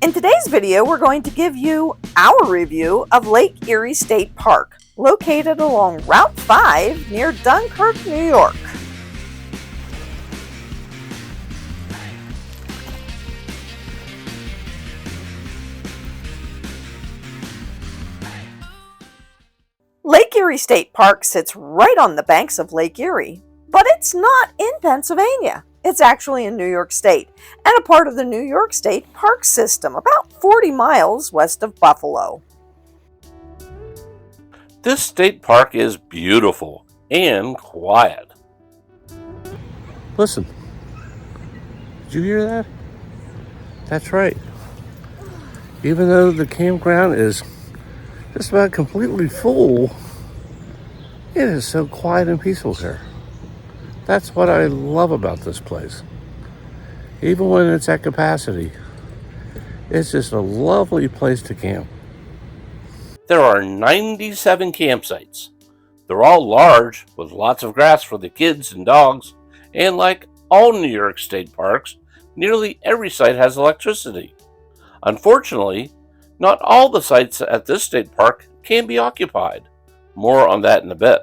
In today's video, we're going to give you our review of Lake Erie State Park, located along Route 5 near Dunkirk, New York. Lake Erie State Park sits right on the banks of Lake Erie, but it's not in Pennsylvania. It's actually in New York State and a part of the New York State Park system, about 40 miles west of Buffalo. This state park is beautiful and quiet. Listen, did you hear that? That's right. Even though the campground is just about completely full, it is so quiet and peaceful here. That's what I love about this place. Even when it's at capacity, it's just a lovely place to camp. There are 97 campsites. They're all large with lots of grass for the kids and dogs, and like all New York State parks, nearly every site has electricity. Unfortunately, not all the sites at this state park can be occupied. More on that in a bit.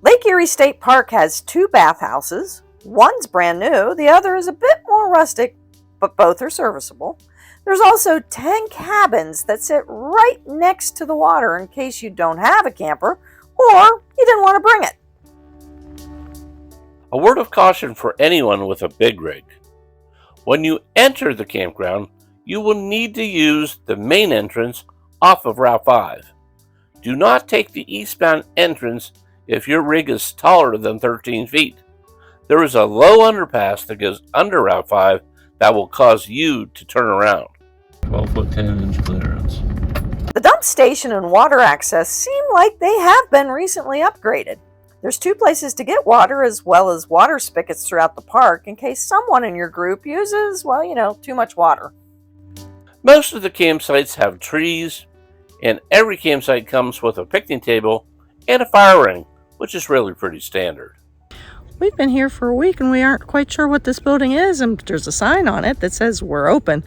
Lake Erie State Park has 2 bathhouses. One's brand new, the other is a bit more rustic, but both are serviceable. There's also 10 cabins that sit right next to the water in case you don't have a camper or you didn't want to bring it. A word of caution for anyone with a big rig. When you enter the campground, you will need to use the main entrance off of Route 5. Do not take the eastbound entrance if your rig is taller than 13 feet. There is a low underpass that goes under Route 5 that will cause you to turn around. 12-foot 10-inch clearance. The dump station and water access seem like they have been recently upgraded. There's 2 places to get water as well as water spigots throughout the park in case someone in your group uses, too much water. Most of the campsites have trees, and every campsite comes with a picnic table and a fire ring, which is really pretty standard. We've been here for a week and we aren't quite sure what this building is, and there's a sign on it that says we're open.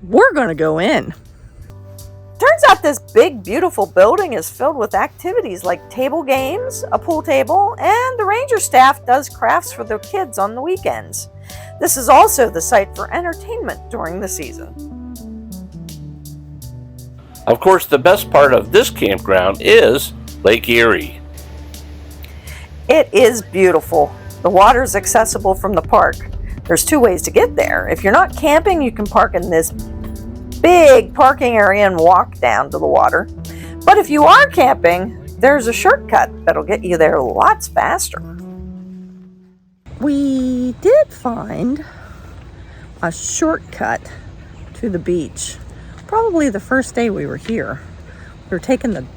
We're going to go in. Turns out this big, beautiful building is filled with activities like table games, a pool table, and the ranger staff does crafts for their kids on the weekends. This is also the site for entertainment during the season. Of course, the best part of this campground is Lake Erie. It is beautiful. The water is accessible from the park. There's 2 ways to get there. If you're not camping, you can park in this big parking area and walk down to the water. But if you are camping, there's a shortcut that'll get you there lots faster. We did find a shortcut to the beach. Probably the first day we were here. We were taking the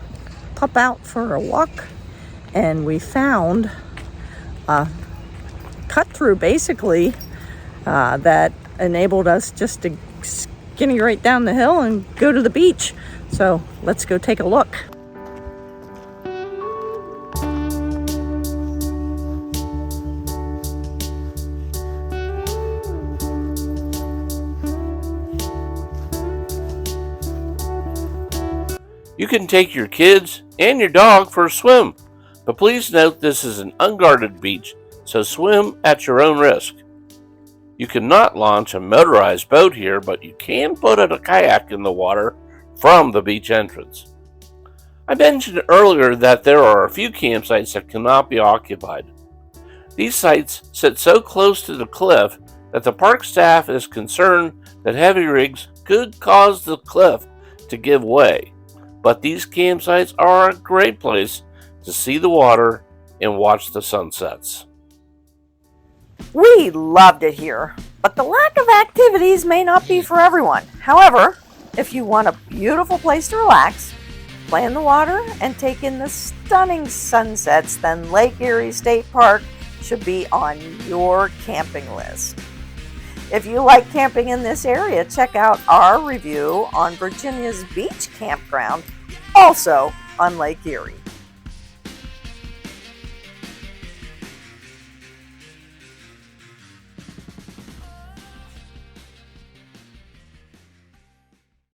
pup out for a walk and we found a cut through basically that enabled us just to skinny right down the hill and go to the beach. So let's go take a look. You can take your kids and your dog for a swim, but please note this is an unguarded beach, so swim at your own risk. You cannot launch a motorized boat here, but you can put a kayak in the water from the beach entrance. I mentioned earlier that there are a few campsites that cannot be occupied. These sites sit so close to the cliff that the park staff is concerned that heavy rigs could cause the cliff to give way. But these campsites are a great place to see the water and watch the sunsets. We loved it here, but the lack of activities may not be for everyone. However, if you want a beautiful place to relax, play in the water, and take in the stunning sunsets, then Lake Erie State Park should be on your camping list. If you like camping in this area, check out our review on Virginia's Beach Campground, also on Lake Erie.